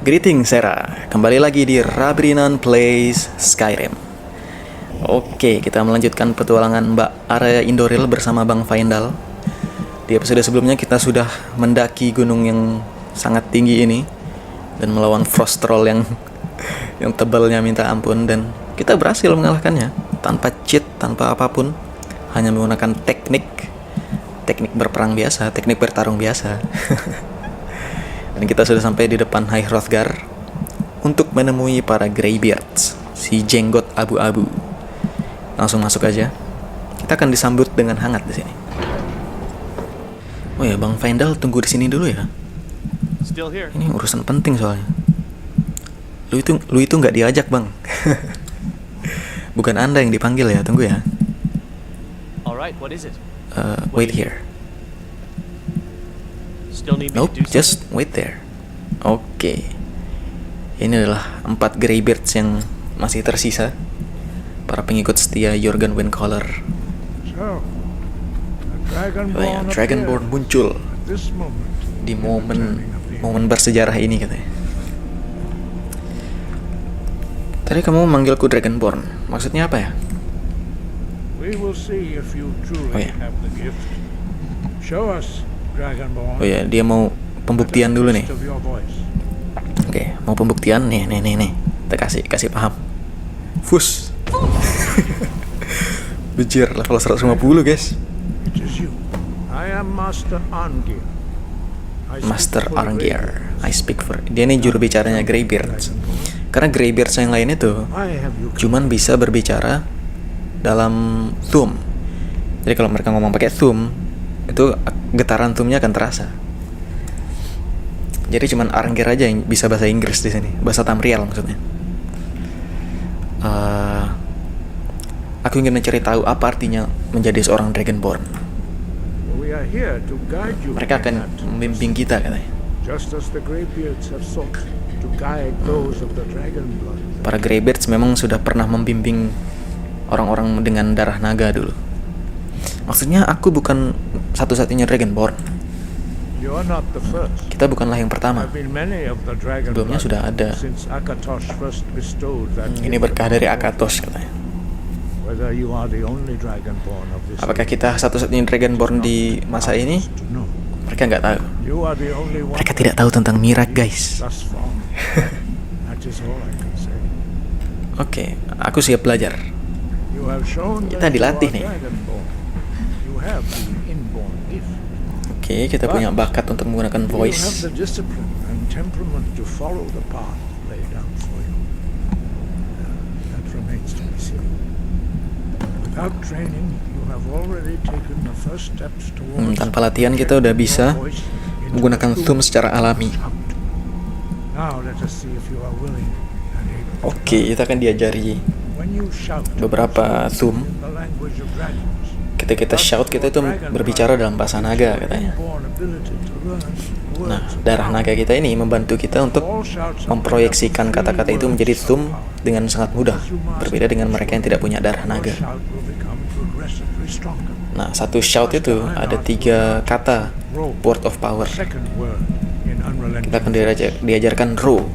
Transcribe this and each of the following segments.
Greetings Sera, kembali lagi di Rabrinan Plays Skyrim. Oke, kita melanjutkan petualangan Mbak Area Indoril bersama Bang Faendal. Di episode sebelumnya kita sudah mendaki gunung yang sangat tinggi ini dan melawan frost troll yang tebalnya minta ampun, dan kita berhasil mengalahkannya tanpa cheat, tanpa apapun, hanya menggunakan teknik berperang biasa, teknik bertarung biasa. Dan kita sudah sampai di depan High Hrothgar untuk menemui para Greybeards, si jenggot abu-abu. Langsung masuk aja. Kita akan disambut dengan hangat di sini. Oh ya, Bang Faendal tunggu di sini dulu ya. Ini urusan penting soalnya. Lu itu nggak diajak, Bang. Bukan Anda yang dipanggil ya, tunggu ya. Alright, what is it? Wait here. Nope, just wait there. Oke. Ini adalah 4 Greybeards yang masih tersisa, para pengikut setia Jorgen Windcaller. Dragonborn muncul di momen bersejarah ini katanya. Tadi kamu memanggilku Dragonborn, maksudnya apa ya? Oh ya. Oh ya, dia mau pembuktian dulu nih. Oke, mau pembuktian nih. Kita kasih paham. Fus. Bejir level 150, guys. Master Arngeir. I speak for. Dia nih juru bicaranya Greybeards. Karena Greybeards yang lain itu cuman bisa berbicara dalam thum. Jadi kalau mereka ngomong pakai thum, itu getaran thumnya akan terasa. Jadi cuman Arngeir aja yang bisa bahasa Inggris di sini, bahasa Tamriel maksudnya. Aku ingin mencari tahu apa artinya menjadi seorang Dragonborn. Mereka akan membimbing kita katanya. Para Greybeards memang sudah pernah membimbing orang-orang dengan darah naga dulu. Maksudnya aku bukan satu-satunya Dragonborn. Kita bukanlah yang pertama. Sebelumnya sudah ada. Ini berkah dari Akatos katanya. Apakah kita satu-satunya Dragonborn di masa ini? Mereka nggak tahu. Mereka tidak tahu tentang Mirak, guys. Oke, aku siap belajar. Kita dilatih nih. Oke, kita punya bakat untuk menggunakan voice. Tanpa latihan kita udah bisa menggunakan thum secara alami. Oke, kita akan diajari beberapa thum. Ketika kita shout, kita itu berbicara dalam bahasa naga katanya. Nah, darah naga kita ini membantu kita untuk memproyeksikan kata-kata itu menjadi thum dengan sangat mudah, berbeda dengan mereka yang tidak punya darah naga. Nah, satu shout itu ada 3 kata word of power. Kita akan diajarkan row.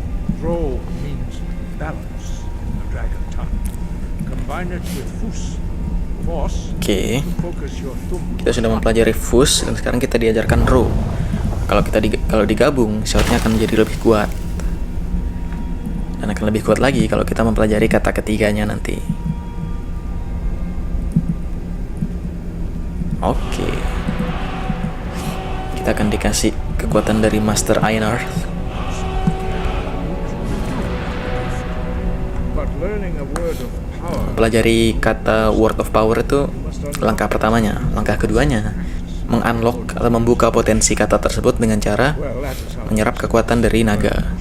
Oke, kita sudah mempelajari fus dan sekarang kita diajarkan row. Kalau digabung, shoutnya akan menjadi lebih kuat, dan akan lebih kuat lagi kalau kita mempelajari kata ketiganya nanti. Oke, kita akan dikasih kekuatan dari Master Einar. Pelajari kata word of power itu langkah pertamanya. Langkah keduanya, mengunlock atau membuka potensi kata tersebut dengan cara menyerap kekuatan dari naga.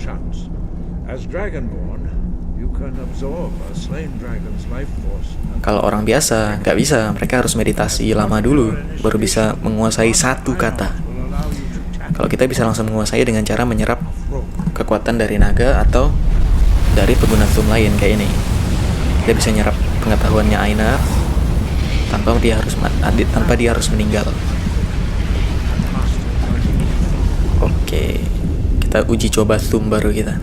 Kalau orang biasa nggak bisa, mereka harus meditasi lama dulu baru bisa menguasai satu kata. Kalau kita bisa langsung menguasai dengan cara menyerap kekuatan dari naga atau dari pengguna thum lain kayak ini. Kita bisa nyerap pengetahuannya Einar tanpa dia harus meninggal. Oke, kita uji coba thum baru kita.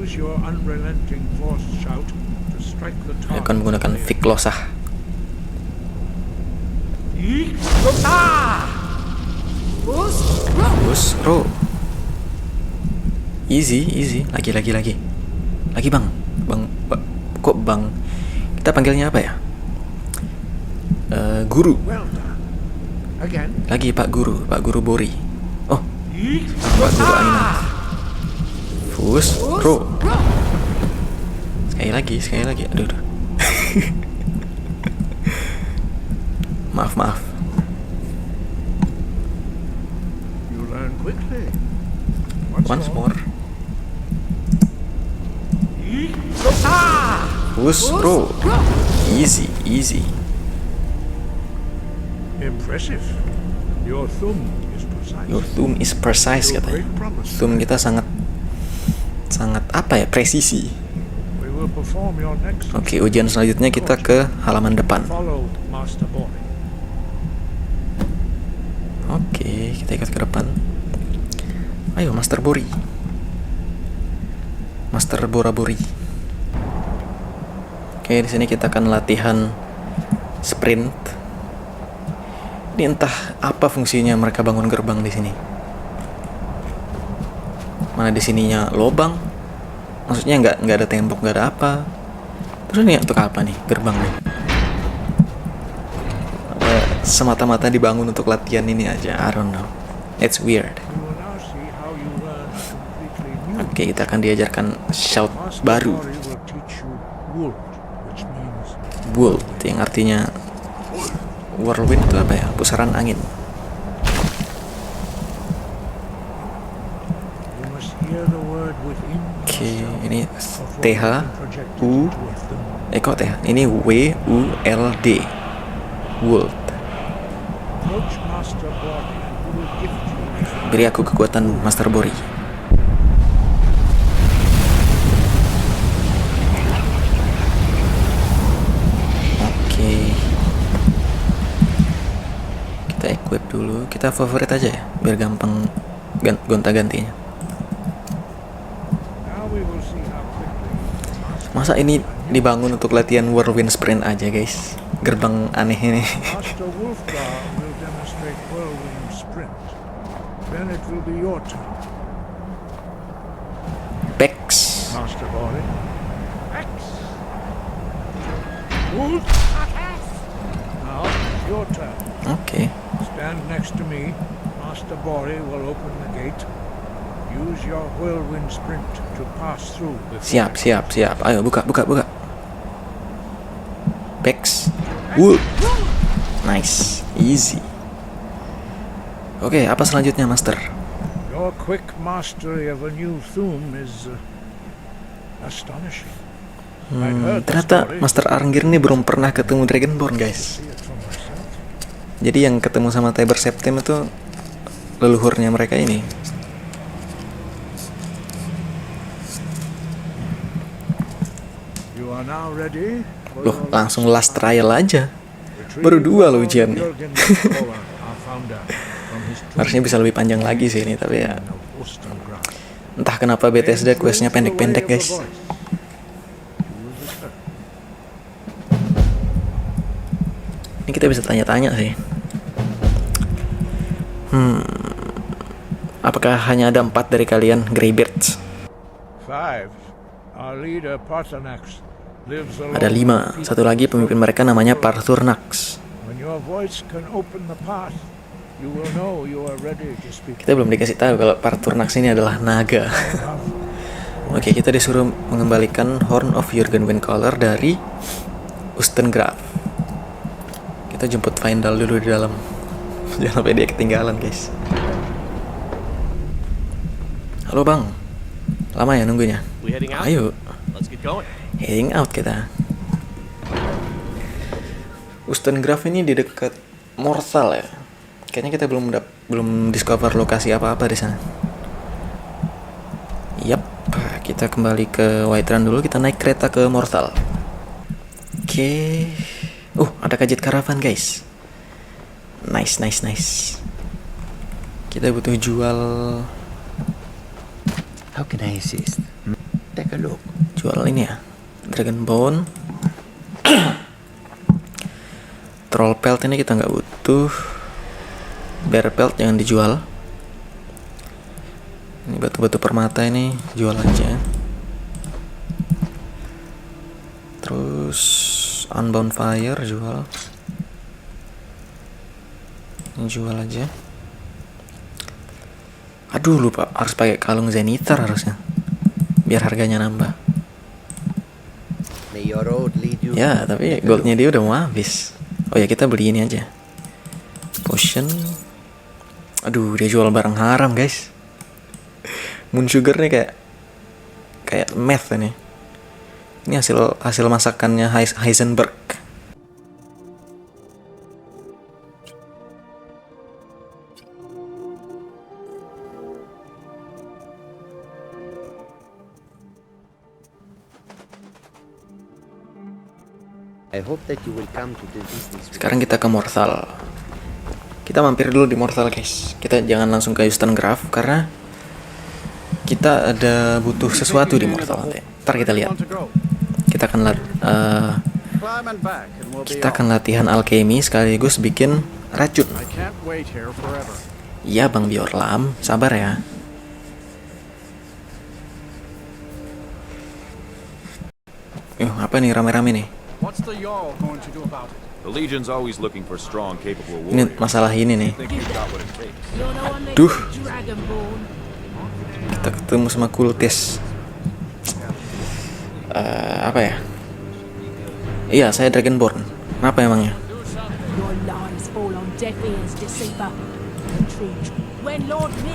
Use your unrelenting force shout to strike the Ayo target. kan menggunakan Fiklosah. Bus, bro. Easy. Lagi. Lagi bang. Kok bang? Kita panggilnya apa ya? Guru. Well done. Again. Lagi Pak Guru Bori. Oh, Pak Guru Aina. Fus, bro. Sekali lagi. Aduh. Maaf. You learn quickly. Once more. Fus, bro. Easy. Impressive. Your thumb is precise. Your thumb is precise katanya. Thumb kita sangat apa ya? Presisi. We will perform your next. Oke, ujian selanjutnya kita ke halaman depan. Follow Master Boy. Oke, kita ikut ke depan. Ayo, Master Bori. Master Bora-Bori. Oke, di sini kita akan latihan sprint. Ini entah apa fungsinya mereka bangun gerbang di sini. Mana di sininya lobang? Maksudnya nggak ada tembok, nggak ada apa. Terus ini untuk apa nih gerbangnya? Semata-mata dibangun untuk latihan ini aja. I don't know. It's weird. You will now see how you learn a completely new. Oke, kita akan diajarkan shout Master baru. Boy will teach you Wold, which means Bolt, yang artinya whirlwind itu apa ya? Pusaran angin. you must hear the word within. Oke, ini of what TH has been projected U into a thumb. kok TH? Ini WULD. World. Approach Master Boy and he will gift you. Beri aku kekuatan Master Bori. Oke. Kita equip dulu. Kita favorit aja ya, biar gampang gonta-gantinya. Now we will see how quickly Masa ini dibangun untuk latihan whirlwind sprint aja, guys? Gerbang aneh ini. Master Wolfgar will demonstrate whirlwind sprint. Then it will be your turn. Bex. Master Boy. X. Wolf. Now it's your turn. Oke. Stand next to me. Master Bori will open the gate. Use your whirlwind sprint to pass through. Siap. Ayo buka. Bex. Wool. Nice. Easy. Oke, apa selanjutnya, Master? Your quick mastery of a new thum is astonishing. I'd heard the Ternyata story, Master Arngir ini belum pernah ketemu Dragonborn, guys. see it for myself. Jadi yang ketemu sama Tiber Septim itu leluhurnya mereka ini. You are now ready for Loh, your langsung last trial aja. retrieve baru dua loh Lord ujiannya. Jürgen Kohler, our founder, from his tomb Harusnya bisa lebih panjang lagi sih ini, tapi ya of Ostengrad. entah kenapa Bethesda questnya pendek-pendek, guys. Ini kita bisa tanya-tanya sih. Apakah hanya ada 4 dari kalian Greybeards? Five. Our leader Parthenax lives Ada alone. 5. Satu lagi pemimpin mereka namanya Parthurnax. When your voice can open the path, you will know you are ready to speak. Kita belum dikasih tahu kalau Parthurnax ini adalah naga. Oke, kita disuruh mengembalikan Horn of Jürgen Windcaller dari Ustengrav. Kita jemput Faendal dulu di dalam. Jangan sampai dia ketinggalan, guys. Halo bang, lama ya nunggunya? We heading out? Ayo, Let's get going. heading out kita. Ustengrav ini di dekat Morthal ya. Kayaknya kita belum discover lokasi apa-apa di sana. Yap, kita kembali ke Whiterun dulu. Kita naik kereta ke Morthal. Oke. Ada Khajiit Caravan, guys. Nice. Kita butuh jual. How can I assist? Take a look. Jual ini ya, Dragonbone. Troll Pelt ini kita nggak butuh. Bear Pelt jangan dijual. Ini batu-batu permata ini jual aja. Terus Unbound Fire jual. Ini jual aja. Aduh lupa, harus pakai kalung Zenitar harusnya, biar harganya nambah. May your road lead you. Ya tapi goldnya dia udah mau habis. Oh ya kita beli ini aja, potion. Aduh dia jual barang haram guys. Moon Sugar nih kayak meth ini. Ini hasil masakannya Heisenberg. I hope that you will come to the business. Sekarang kita ke Morthal. Kita mampir dulu di Morthal guys. Kita jangan langsung ke Houston Graph karena kita ada butuh sesuatu di Morthal nanti. Ntar kita lihat. Kita akan latihan alchemy sekaligus bikin racun. Iya Bang Biorlam, sabar ya. Apa nih rame-rame nih? What's the Jarl going to do about it? The Legion's always looking for strong, capable Ini warriors. masalah ini nih. I think we've got what it takes. Duh. Kita ketemu sama kultis. Apa ya? Iya, saya Dragonborn. Kenapa emangnya?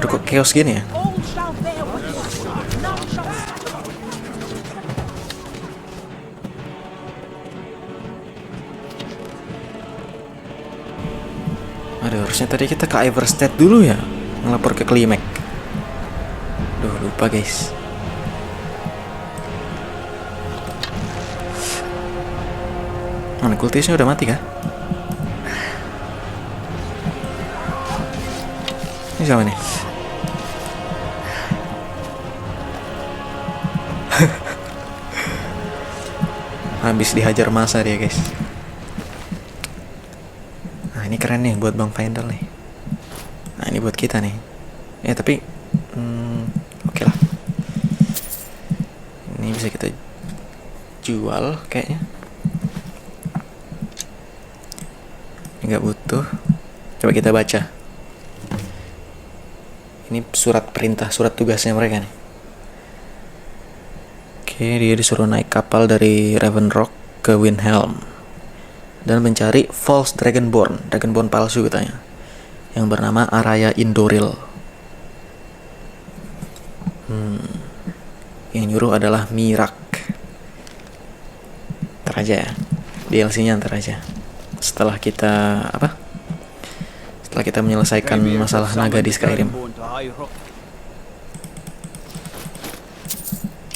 Aduh kok chaos gini ya? Aduh, harusnya tadi kita ke Iverstead dulu ya, ngelapor ke Klimek. Duh, lupa guys. Mana kultisnya udah mati kah? Ini siapa nih? Habis dihajar masa dia guys. Nah ini keren nih buat Bang Faendal nih. Nah ini buat kita nih. Ya tapi oke lah. Ini bisa kita jual kayaknya. Ini nggak butuh. Coba kita baca. Ini surat perintah, surat tugasnya mereka nih. Oke, dia disuruh naik kapal dari Raven Rock ke Windhelm dan mencari false Dragonborn palsu katanya, yang bernama Araya Indoril. Yang nyuruh adalah Mirak. Ntar aja ya, DLC-nya ntar aja. Setelah kita menyelesaikan masalah naga di Skyrim.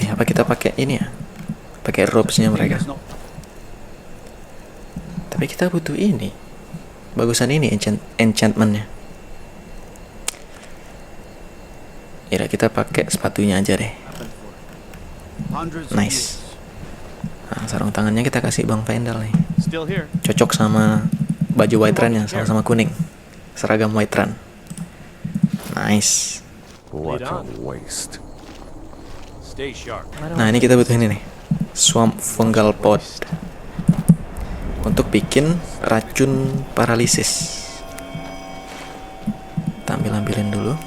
Apa kita pakai ini ya? Pakai robes-nya mereka. Tapi kita butuh ini. Bagusan ini enchantment-nya. Ya kita pakai sepatunya aja deh. Nice. Nah, sarung tangannya kita kasih Bang Faendal nih. Still here. Cocok sama baju White Run-nya, sama-sama kuning. Seragam White Run. Nice. What a waste. Stay sharp. Nah ini kita butuh ini nih, Swamp Fungal Pod untuk bikin racun paralisis. Kita ambilin dulu.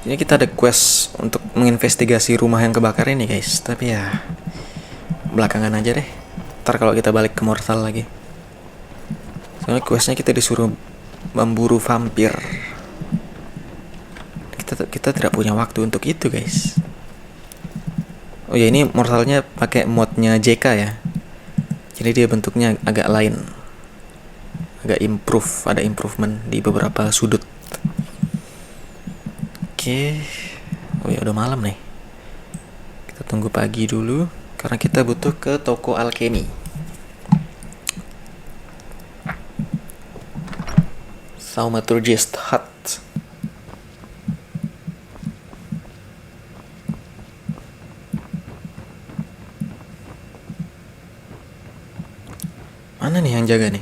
Ini kita ada quest untuk menginvestigasi rumah yang kebakar ini guys. Tapi ya belakangan aja deh. Ntar kalau kita balik ke Morthal lagi. Soalnya questnya kita disuruh memburu vampir. Kita tidak punya waktu untuk itu guys. Oh ya ini Mortalnya pakai modnya JK ya. Jadi dia bentuknya agak lain, agak ada improvement di beberapa sudut. Oke. Oh ya udah malam nih. Kita tunggu pagi dulu karena kita butuh ke toko alchemy. Thaumaturgist Hut. Mana nih yang jaga nih?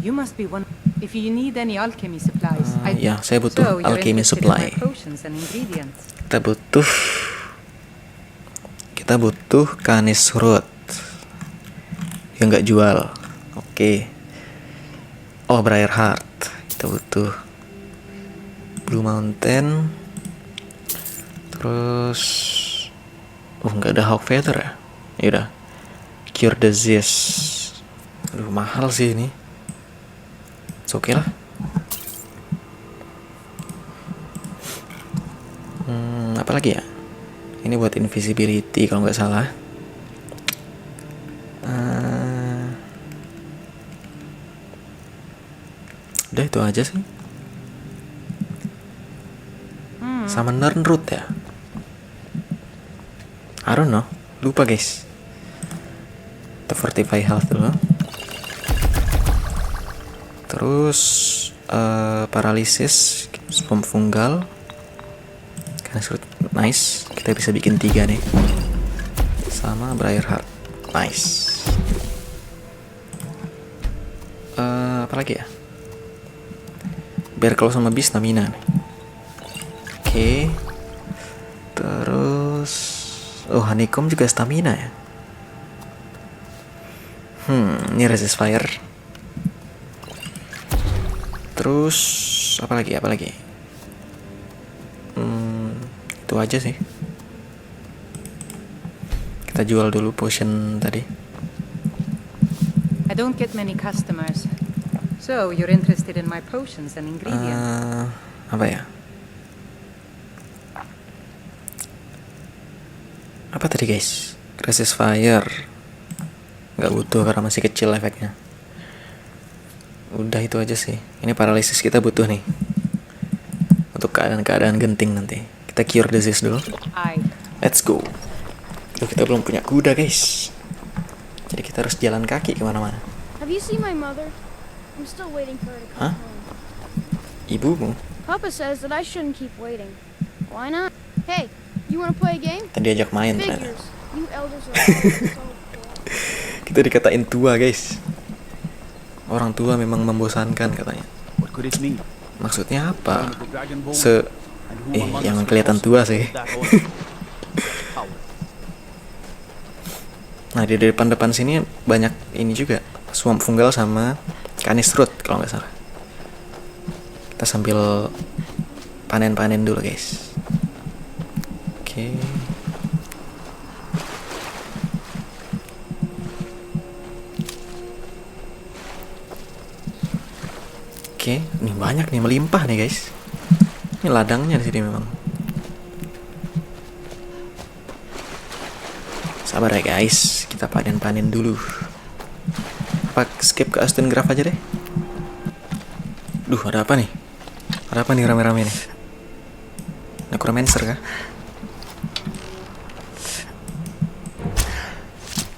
You must be one. If you need any alchemy supplies, Ya, saya butuh So, you're alchemy interested in my supply. potions and ingredients. Kita butuh Canis Root. Dia nggak jual. Oke. Oh, Briarheart. Kita butuh Blue Mountain. Terus nggak ada Hawk Feather ya? Yaudah. Cure Disease. Aduh, mahal sih ini. Oke lah. Apa lagi ya? Ini buat invisibility kalau nggak salah. Udah itu aja sih. Summoner Root ya? I don't know. Lupa guys. Kita fortify health dulu. Terus paralysis, swarm fungal. Nice, kita bisa bikin 3 nih. Sama Briarheart. Nice. Apa lagi ya? Biar kalau sama bis stamina nih. Oke. Terus honeycomb juga stamina ya. Ini resist fire. Terus apa lagi? Itu aja sih. Kita jual dulu potion tadi. I don't get many customers. So, you're interested in my potions and ingredients. Apa ya? Apa tadi guys? Resist fire. Nggak butuh karena masih kecil efeknya. Udah itu aja sih. Ini paralysis kita butuh nih. Untuk keadaan-keadaan genting nanti. Kita cure disease dulu. Let's go. Loh, kita belum punya kuda guys. Jadi kita harus jalan kaki kemana-mana. Have you seen my mother? I'm still waiting for her to come Hah? home. Ibumu? Papa says that I shouldn't keep waiting. Why not? Hey, you want to play a game? Tadi ajak main ternyata. Figures. You elders are always so cool. Kita dikatain tua guys. Orang tua memang membosankan katanya. What could it mean? Maksudnya apa? The Dragonborn? And who Eh, among yang us kelihatan knows tua sih. that order? Power. Nah, di depan sini banyak ini juga. Swamp fungal sama Canis Root kalau nggak salah. Kita sambil panen-panen dulu guys. Oke. Oke, ini banyak nih, melimpah nih guys. Ini ladangnya di sini memang. Sabar ya guys, kita panen-panen dulu. Apa skip ke Aston Graph aja deh? Duh, ada apa nih? Ada apa nih rame-rame nih? Necromancer kah?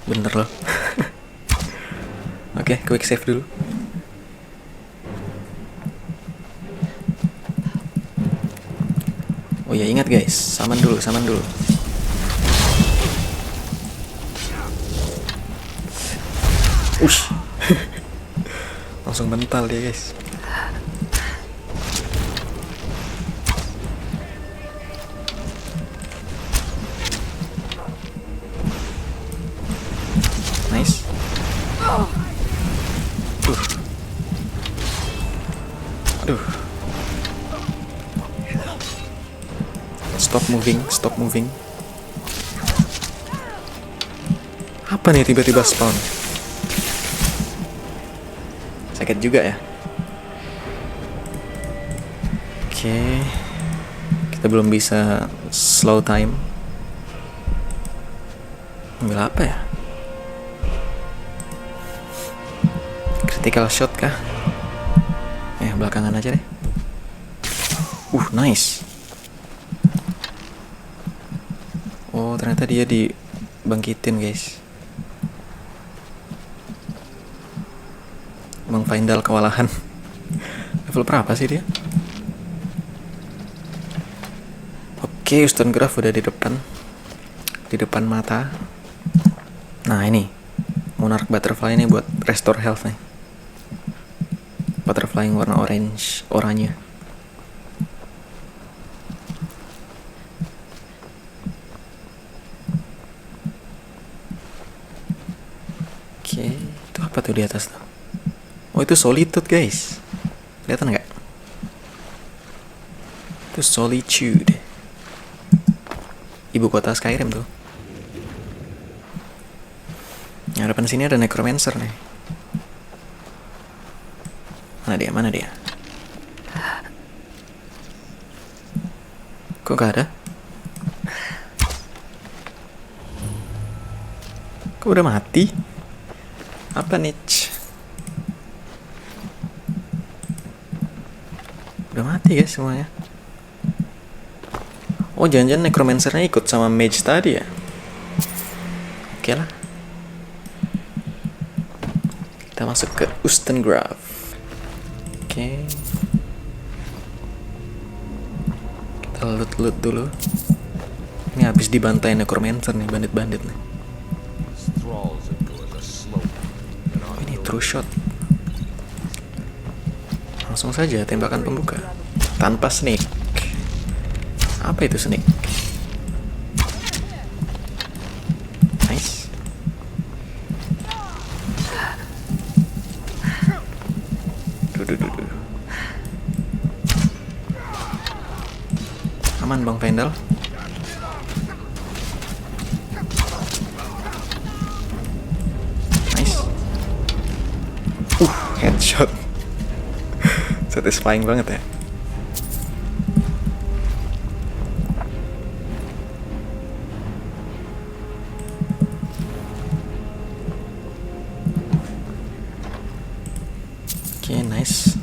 Bener loh. Oke, quick save dulu. Oh ya, ingat guys, saman dulu. Ush. Langsung mental dia guys. Nice. Aduh. Stop moving. Apa nih tiba-tiba spawn? Sakit juga ya. Oke. Kita belum bisa slow time. Ambil apa ya? Critical shot kah? Belakangan aja deh. Nice. Oh, ternyata dia dibangkitin guys. Bang Faindal kewalahan. Level berapa sih dia? Oke, Stone Graph udah di depan. di depan mata. Nah ini Monarch Butterfly ini buat restore health nih. Butterfly yang warna oranye. Oke, itu apa tuh di atas tuh? Oh itu Solitude guys. Kelihatan nggak? Itu Solitude. Ibu kota Skyrim tuh. Yang hadapan sini ada Necromancer nih. Mana dia? Kok gak ada? Kok udah mati? Apa nih? Udah mati guys semuanya. Oh jangan-jangan Necromancer-nya ikut sama Mage tadi ya? Oke lah. Kita masuk ke Ustengrav. Oke. Kita loot dulu. Ini habis dibantai Necromancer nih, bandit-bandit nih. Oh, ini true shot. Langsung saja tembakan pembuka tanpa snake. Apa itu snake? Nice. Duh. Aman Bang Vendel. Nice. Headshot. Satisfying banget ya. Oke, nice.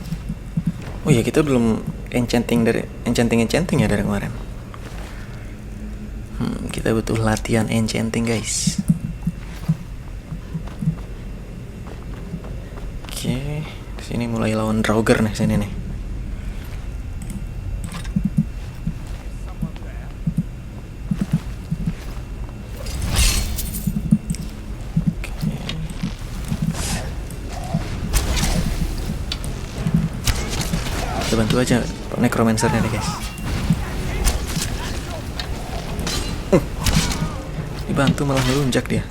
Oh ya, kita belum enchanting ya dari kemarin. Kita butuh latihan enchanting guys. Oke, di sini mulai lawan Draugr nih sini nih. Kita bantu aja Necromancer-nya deh guys. Dibantu malah ngelunjak dia.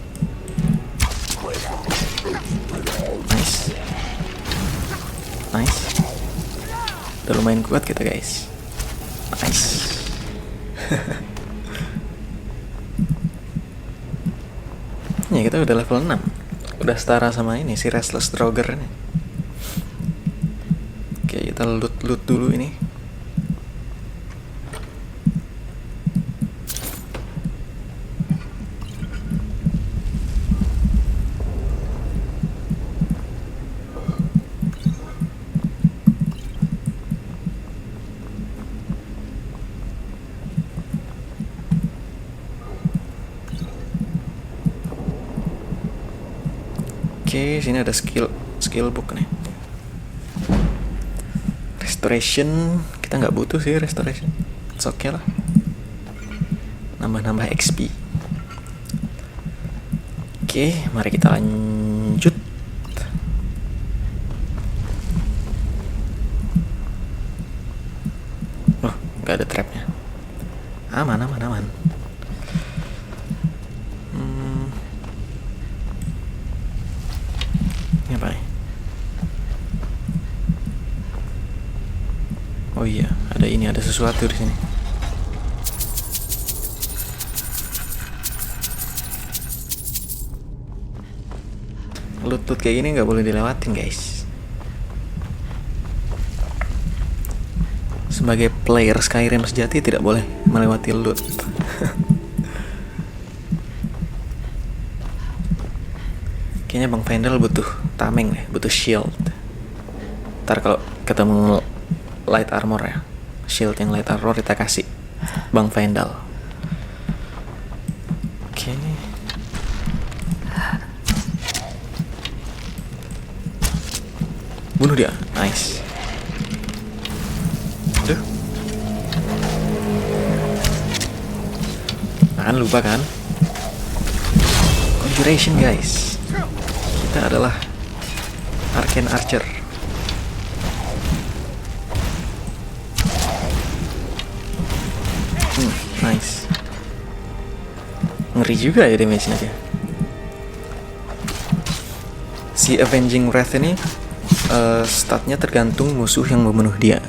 Nice. Udah lumayan kuat kita guys. Nice. Ya kita udah level 6. Udah setara sama ini si Restless Draugr ini. Oke, kita loot dulu ini. Oke, sini ada skill book nih. Restoration, kita nggak butuh sih restoration. It's okay lah. Nambah XP. Oke, mari kita lanjut. Oh, nggak ada trapnya. Aman. Ini apa nih? Oh iya, ada sesuatu di sini. Loot kayak gini nggak boleh dilewatin guys. Sebagai player Skyrim sejati tidak boleh melewati loot. Kayaknya Bang Vendel butuh tameng nih, butuh shield. Ntar kalau ketemu light armor ya, shield yang light armor kita kasih Bang Vendel. Oke. Bunuh dia, nice. Aduh. Lupa kan? Conjuration guys. Kita adalah Arcane Archer. Nice. Ngeri juga ya damage-nya dia. Si Avenging Wrath ini statnya tergantung musuh yang membunuh dia.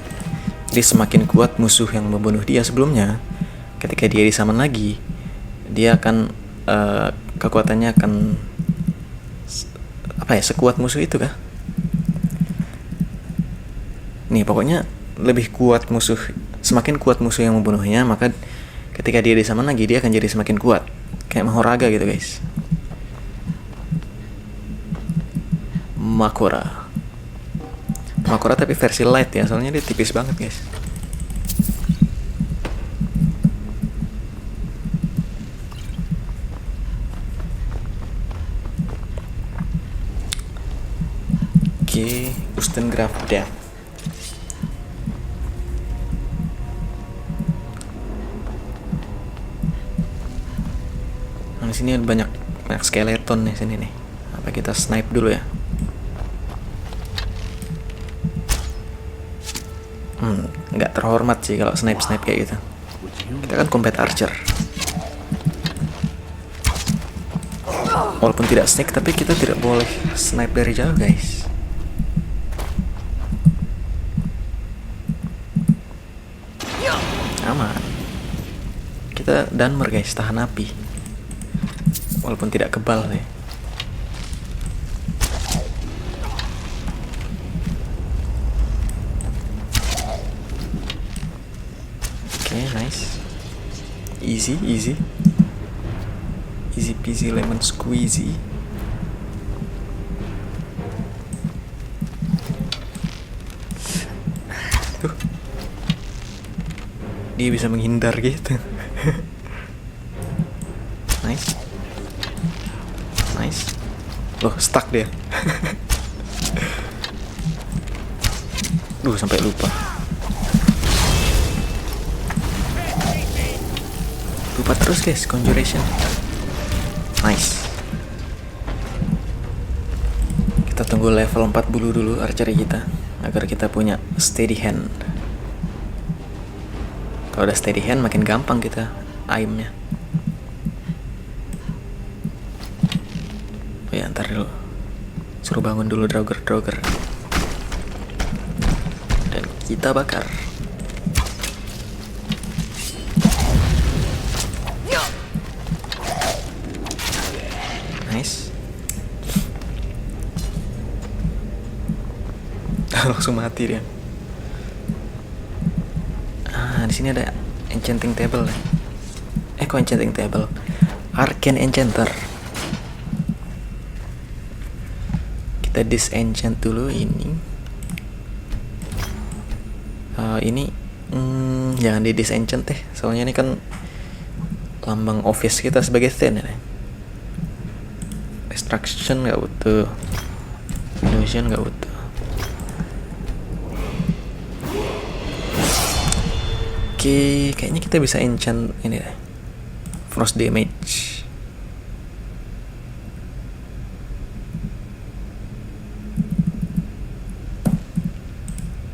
Jadi semakin kuat musuh yang membunuh dia sebelumnya, ketika dia disaman lagi, dia akan kekuatannya akan sekuat musuh itu kah? Nih pokoknya lebih kuat musuh, semakin kuat musuh yang membunuhnya, maka ketika dia disaman lagi dia akan jadi semakin kuat. Kayak Mahoraga gitu guys. Makora tapi versi light ya, soalnya dia tipis banget guys. Oke, Ustengrav Death. Nah, di sini ada banyak skeleton nih sini nih. Apa kita snipe dulu ya? Nggak terhormat sih kalau snipe kayak gitu. Kita kan combat archer. Walaupun tidak sneak, tapi kita tidak boleh snipe dari jauh guys. Aman. Kita Dunmer guys, tahan api. Walaupun tidak kebal deh. Oke, nice. Easy peasy lemon squeezy. Tuh. Dia bisa menghindar gitu. Nice. Loh, stuck dia. Duh, sampai lupa. Lupa terus guys, Conjuration. Nice. Kita tunggu level 40 dulu archery kita, agar kita punya steady hand. Kalau udah steady hand makin gampang kita aimnya. Oh ya, ntar dulu. Suruh bangun dulu Draugr. Dan kita bakar. Nice. Langsung mati dia. Di sini ada enchanting table. Kok enchanting table? Arcane Enchanter. Kita disenchant dulu ini. Ini jangan di disenchant deh, soalnya ini kan lambang office kita sebagai Thain ya. Extraction nggak butuh, illusion nggak butuh. Oke, kayaknya kita bisa enchant ini deh, frost damage.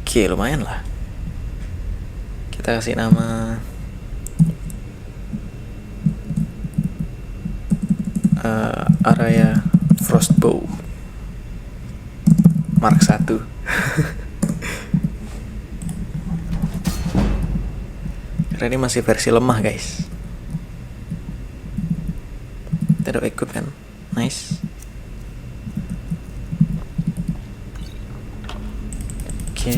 Oke, lumayan lah. Kita kasih nama area Frostbow Mark 1. Karena ini masih versi lemah guys. Kita udah equip kan. Nice. Oke,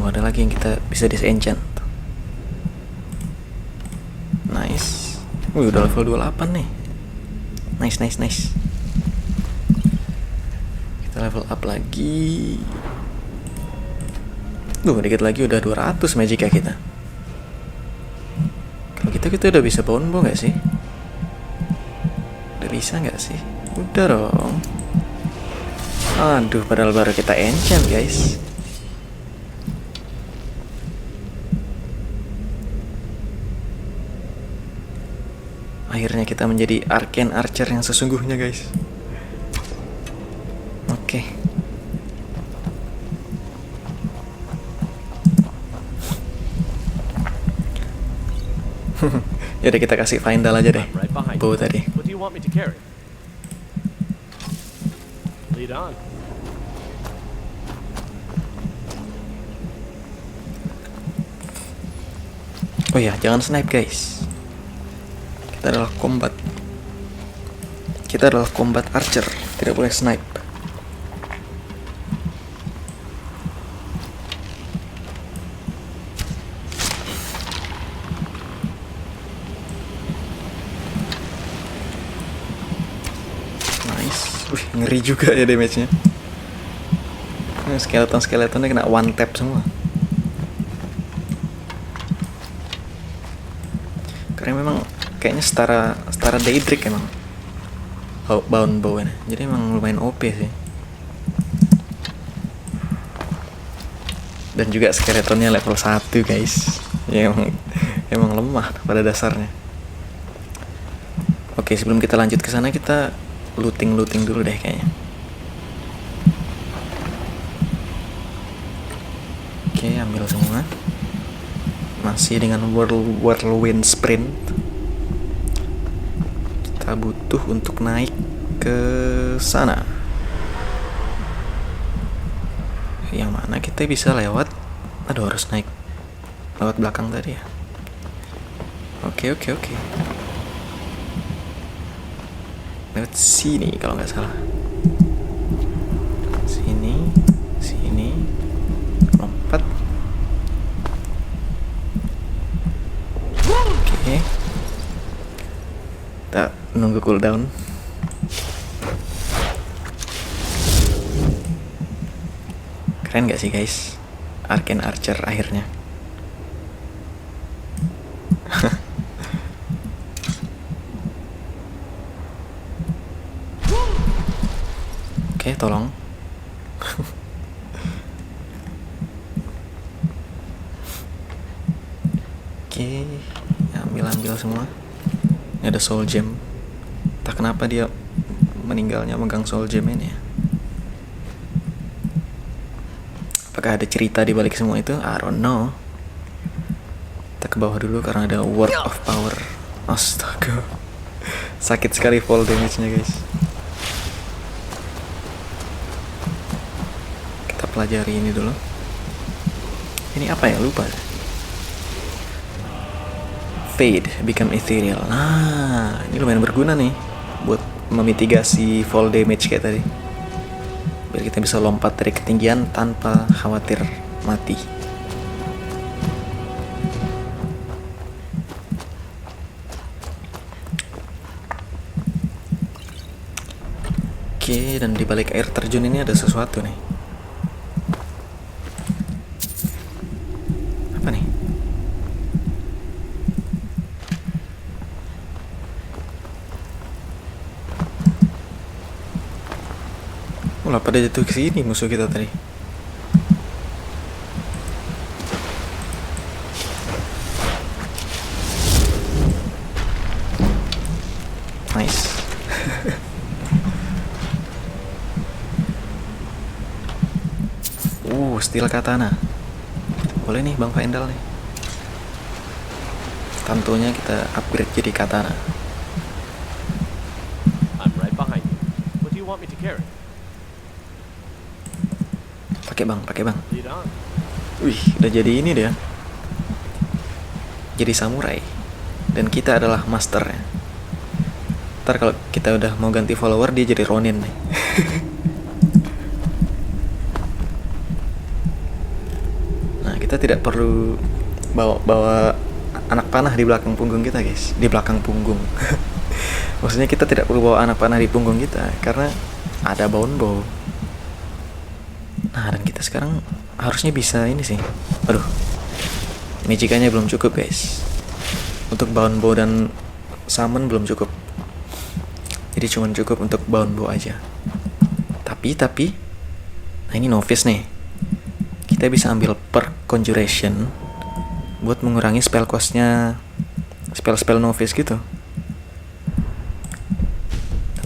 ada lagi yang kita bisa disenchant. Nice. Udah level 28 nih. Nice. Kita level up lagi. Dikit lagi udah 200 magicka kita. Kalau kita udah bisa bonbon gak sih? Udah bisa gak sih? Udah dong. Aduh, padahal baru kita enchant guys. Akhirnya kita menjadi Arcane Archer yang sesungguhnya, guys. Oke. Yaudah kita kasih Faendal aja deh. Right behind Bow you. tadi. What do you want me to carry? Lead on. Oh ya, jangan snipe, guys. Kita adalah combat. Kita adalah combat archer, tidak boleh snipe. Nice. Wih, ngeri juga ya damage-nya. Skeleton-skeletonnya kena one tap semua. Karena memang kayaknya setara Daedric emang bound bow ini. Jadi emang lumayan OP sih. Dan juga skeletonnya level 1, guys. Ya emang lemah pada dasarnya. Oke, sebelum kita lanjut ke sana kita looting dulu deh kayaknya. Oke, ambil semua. Masih dengan whirlwind sprint. Kita butuh untuk naik ke sana. Yang mana kita bisa lewat. Aduh, harus naik lewat belakang tadi ya. Oke. Lewat sini kalau nggak salah. Sini. Lompat. Oke. Kita nunggu cooldown. Keren gak sih, guys? Arcane Archer akhirnya. Oke, tolong. Oke, ambil semua. Ini ada soul gem. Entah kenapa dia meninggalnya megang soul gem ini ya. Apakah ada cerita di balik semua itu? I don't know. Kita ke bawah dulu karena ada word of power. Astaga. Sakit sekali fall damage-nya, guys. Kita pelajari ini dulu. Ini apa ya? Lupa. Fade, become ethereal. Nah, ini lumayan berguna nih buat memitigasi fall damage kayak tadi. Biar kita bisa lompat dari ketinggian tanpa khawatir mati. Oke, dan di balik air terjun ini ada sesuatu nih. Apa nih? Lah pada jatuh ke sini musuh kita tadi. Nice. Steel katana. Boleh nih Bang Faendal nih. Tentunya kita upgrade jadi katana. I'm right behind you. What do you want me to carry? Pakai bang. Lead on. Wih, udah jadi ini dia. Jadi samurai. Dan kita adalah masternya. Ntar kalau kita udah mau ganti follower dia jadi Ronin nih. Nah, kita tidak perlu bawa anak panah di belakang punggung kita, guys. Di belakang punggung. Maksudnya kita tidak perlu bawa anak panah di punggung kita karena ada bound bow. Nah, dan kita sekarang harusnya bisa ini sih. Aduh, magicanya belum cukup, guys. Untuk bound bow dan summon belum cukup. Jadi cuma cukup untuk bound bow aja. Tapi nah ini novice nih. Kita bisa ambil perk conjuration buat mengurangi spell cost-nya spell novice gitu.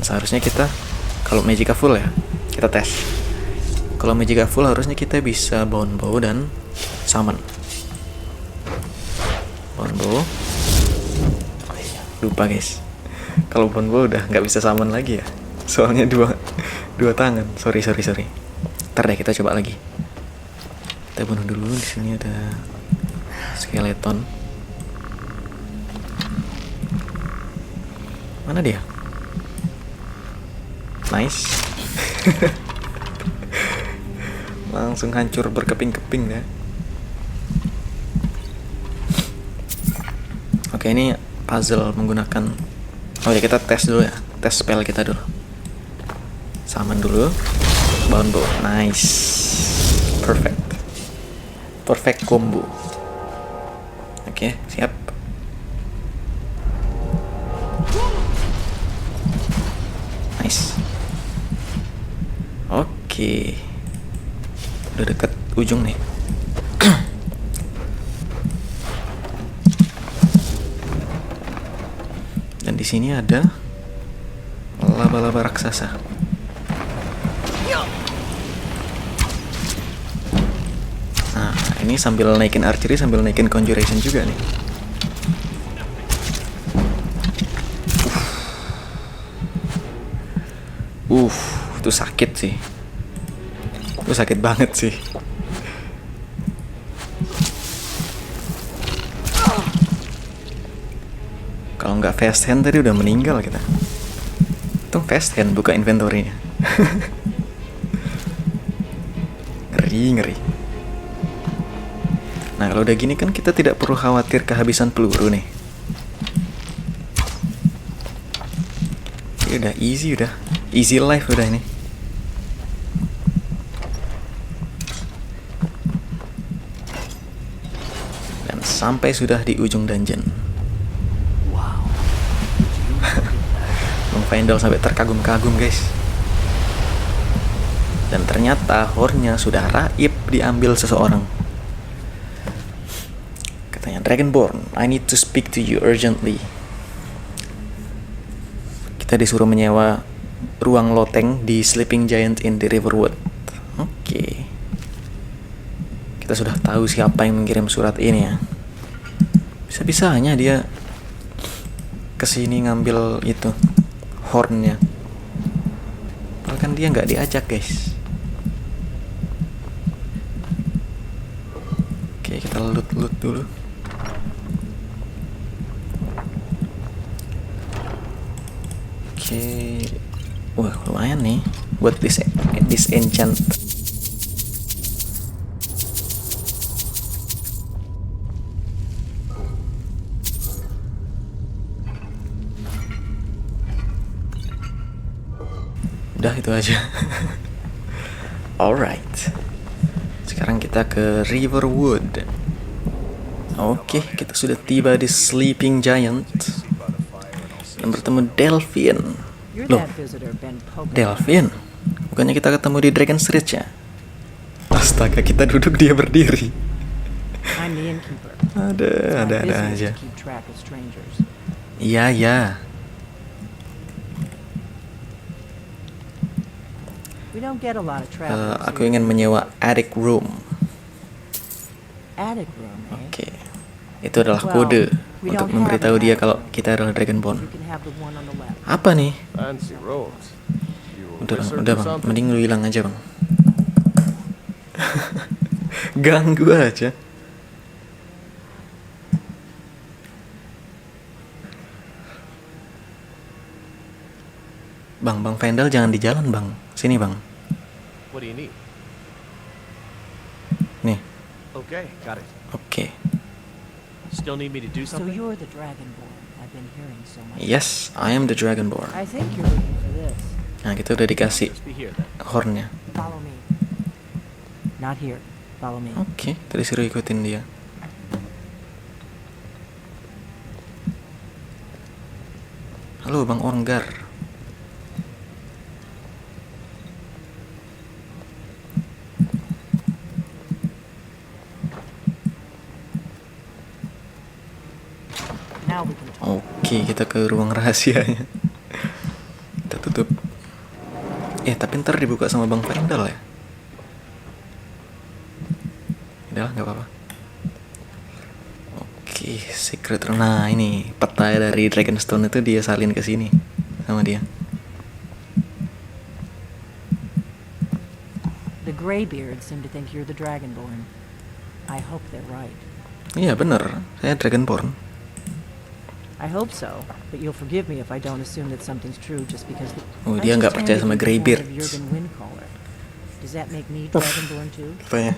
seharusnya kita kalau Magicka full ya, kita tes. Kalau Magicka full harusnya kita bisa Bound Bow dan summon. Bound Bow. Oh iya, lupa guys. Kalau Bound Bow udah nggak bisa summon lagi ya. Soalnya dua tangan. Sorry. Ntar deh kita coba lagi. Kita bunuh dulu. Di sini ada skeleton. Mana dia? Nice. Langsung hancur berkeping-keping ya. Oke, ini puzzle menggunakan. Oh ya, kita tes dulu ya. Tes spell kita dulu. Summon dulu. Bound Bow. Nice. Perfect combo. Oke, siap. Nice. Oke. Udah deket ujung nih. Dan di sini ada laba-laba raksasa. Nah, ini sambil naikin archery sambil naikin conjuration juga nih. Itu sakit sih. Itu sakit banget sih. Kalau nggak fast hand tadi udah meninggal kita. Itu fast hand buka inventory-nya. Ngeri. Nah, kalau udah gini kan kita tidak perlu khawatir kehabisan peluru nih. Ini udah easy life udah ini. Dan sampai sudah di ujung dungeon. Wow. Bang Faendal sampai terkagum-kagum guys. Dan ternyata hornya sudah raib diambil seseorang. Katanya, Dragonborn, I need to speak to you urgently. Kita disuruh menyewa ruang loteng di Sleeping Giant in the Riverwood. Oke. Kita sudah tahu siapa yang mengirim surat ini ya. Bisa-bisanya dia kesini ngambil itu hornnya. Bahkan dia nggak diajak guys. Oke, kita loot dulu. Oke. Wah, lumayan nih buat disenchant. Udah itu aja. Alright. Sekarang kita ke Riverwood. Oke, kita sudah tiba di Sleeping Giant dan bertemu Delphine. Loh, Delphine? Bukannya kita ketemu di Dragon's Reach ya? Astaga, kita duduk dia berdiri. Ada aja. Iya. Aku ingin menyewa attic room. Oke. Itu adalah kode untuk memberitahu dia kalau kita adalah Dragonborn. Apa nih? Fancy robes. Udah bang, mending lu hilang aja bang. Ganggu aja. Bang Faendal jangan di jalan bang. Sini bang. What do you need? Nih. Okay, got it. Oke. Still need me to do So something? you're the Dragonborn I've been hearing so much. Yes, I am the Dragonborn. I think you're looking for this. Nah, kita udah dikasih Just be here then. hornnya. Follow me. Not here. Follow me. Oke, tadi suruh ikutin dia. Halo Bang Ornggar. Now we can talk. Oke, kita ke ruang rahasianya. Kita tutup. Tapi ntar dibuka sama Bang Faendal ya. Udah, nggak apa-apa. Oke, secret. Nah, ini peta dari Dragonstone itu dia salin ke sini sama dia. The Greybeards seem to think you're the Dragonborn. I hope they're right. Iya bener, saya Dragonborn. I hope so, but you'll forgive me if I don't assume that something's true just because. Oh, dia nggak percaya sama Greybeards. Jurgen Windcaller. Does that make me Dragonborn too? Apa ya?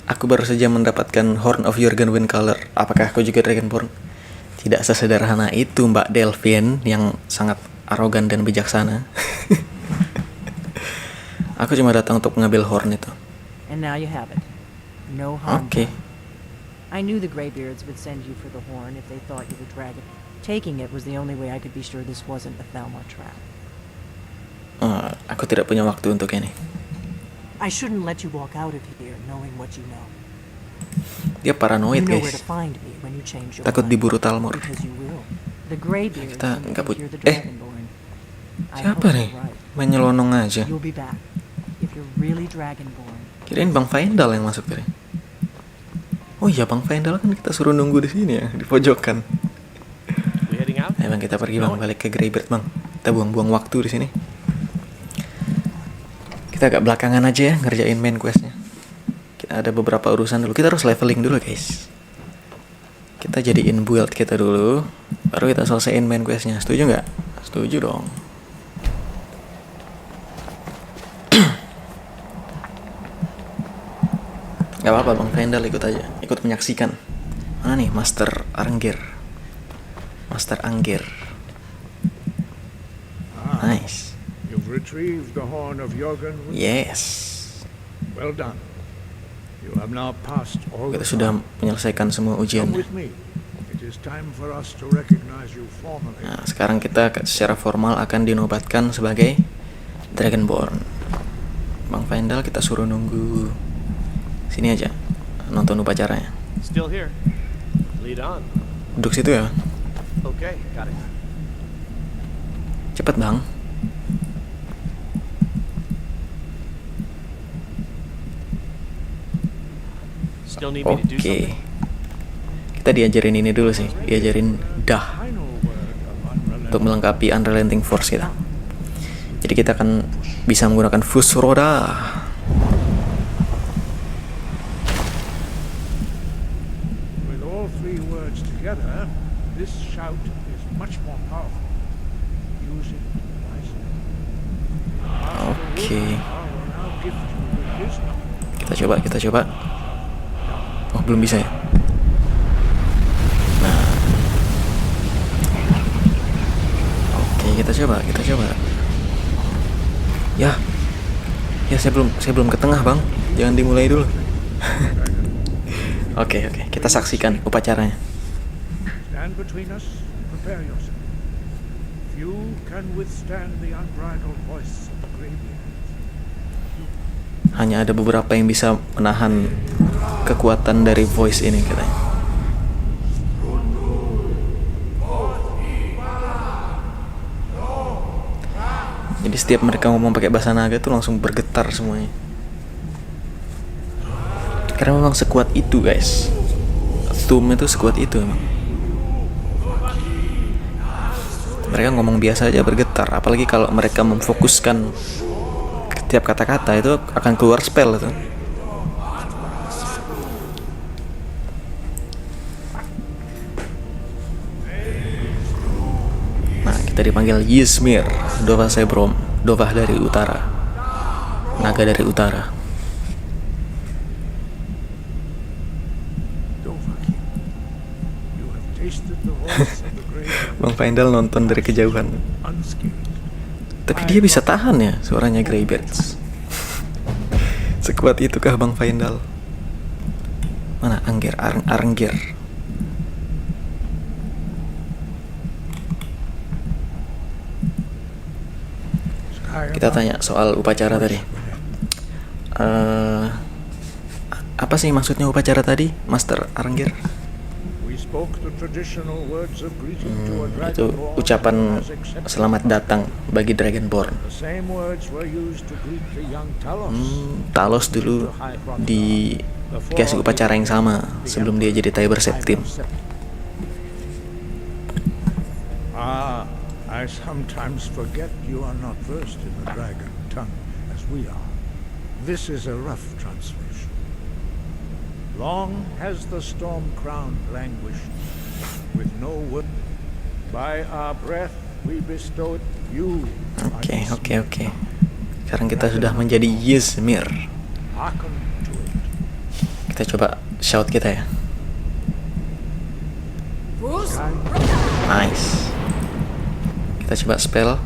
Aku baru saja mendapatkan Horn of Jurgen Windcaller. Apakah aku juga Dragonborn? Tidak sesederhana itu, Mbak Delphine yang sangat arogan dan bijaksana. Aku cuma datang untuk mengambil horn itu. And now you have it. No harm. Oke. I knew the Greybeards would send you for the horn if they thought you were dragon. Taking it was the only way I could be sure this wasn't a Thalmor trap. Aku tidak punya waktu untuk ini. I shouldn't let you walk out of here knowing what you know. Dia paranoid, You know where guys. to find me when you change your Takut mind. diburu Thalmor. Because you will. The Greybeards Kita seem to nggak think put- you're the eh, Dragonborn. I Siapa hope nih? you're right. Main nyelonong aja. You'll be back. If you're really Dragonborn. Kirain Bang Faendal yang masuk tadi. Oh iya, Bang Faendal kan kita suruh nunggu di sini ya, di pojokan. We heading out? Ayo Bang, kita pergi Bang, balik ke Greybeard Bang. Kita buang-buang waktu di sini. Kita agak belakangan aja ya ngerjain main questnya. Kita ada beberapa urusan dulu. Kita harus leveling dulu guys. Kita jadiin build kita dulu, baru kita selesaiin main questnya. Setuju nggak? Setuju dong. Gak apa-apa Bang Faendal, ikut aja, ikut menyaksikan. Mana nih Master Arangir? Master Anggir. Nice. You've retrieved the horn of Jurgen. Yes. Well done. You have now passed all Kita the sudah time. menyelesaikan semua Come ujiannya. with me. It is time for us to recognize you formally. Nah, sekarang kita secara formal akan dinobatkan sebagai Dragonborn. Bang Faendal kita suruh nunggu sini aja, nonton upacaranya. Still here. Lead on. Duduk situ ya. Okay, got it. Cepet Bang. Still need me to do Oke. something? Kita diajarin ini dulu sih, diajarin dah Final word of unrelenting. untuk melengkapi Unrelenting Force kita. Jadi kita akan bisa menggunakan Fusroda. With all three words together, this shout is much more powerful. Use it wisely. Oke. I will now gift you with wisdom. Kita coba. Oh, belum bisa ya. Nah. Oke, kita coba. Ya, saya belum ke tengah Bang. Jangan dimulai dulu. Oke, kita saksikan upacaranya. Stand between us, prepare yourself. Few can withstand the unbridled voice of the Greybeards. Hanya ada beberapa yang bisa menahan kekuatan dari voice ini katanya. Jadi setiap mereka ngomong pakai bahasa naga tuh langsung bergetar semuanya. Karena memang sekuat itu guys. Doom itu sekuat itu emang. Mereka ngomong biasa aja bergetar. Apalagi kalau mereka memfokuskan setiap kata-kata itu akan keluar spell itu. Nah, kita dipanggil Ysmir, Dovah Sebrom, Dovah dari utara, naga dari utara. Dovahki, you have tasted the voice of the Greybeards Bang Faendal nonton dari kejauhan. unscathed. Tapi dia bisa tahan ya suaranya Greybeards. Sekuat itukah Bang Faendal? Mana Anggir, Arangir. Kita tanya soal upacara tadi. Apa sih maksudnya upacara tadi, Master Arangir? We spoke the traditional words of greeting to a Itu dragonborn ucapan as accepted. selamat datang bagi Dragonborn. The same words were used to greet the young Talos. Talos dulu dikasih upacara yang sama sebelum dia jadi Tiber Septim. Ah, I sometimes forget you are not versed in the dragon tongue as we are. This is a rough translation. Long has the storm crown languished, with no word. By our breath we bestowed you. Oke. Sekarang kita sudah menjadi Ysmir. Hearken to it. Kita coba shout kita ya. Nice. Kita coba spell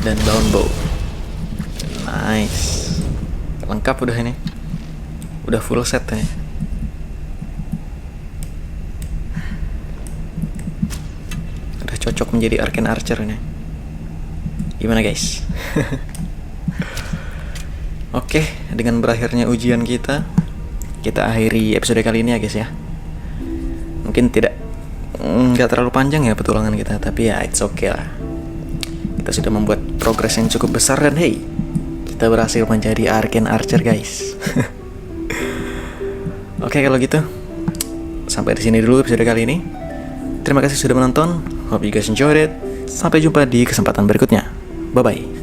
dan bound bow. Nice. Lengkap udah ini. Udah full set nih. Udah cocok menjadi Arcane Archer ini. Gimana guys? Oke, dengan berakhirnya ujian kita akhiri episode kali ini ya guys ya. Mungkin nggak terlalu panjang ya petualangan kita, tapi ya it's okay lah. Kita sudah membuat progres yang cukup besar dan hey, kita berhasil menjadi Arcane Archer guys. Oke, kalau gitu sampai di sini dulu episode kali ini. Terima kasih sudah menonton. Hope you guys enjoyed it. Sampai jumpa di kesempatan berikutnya. Bye bye.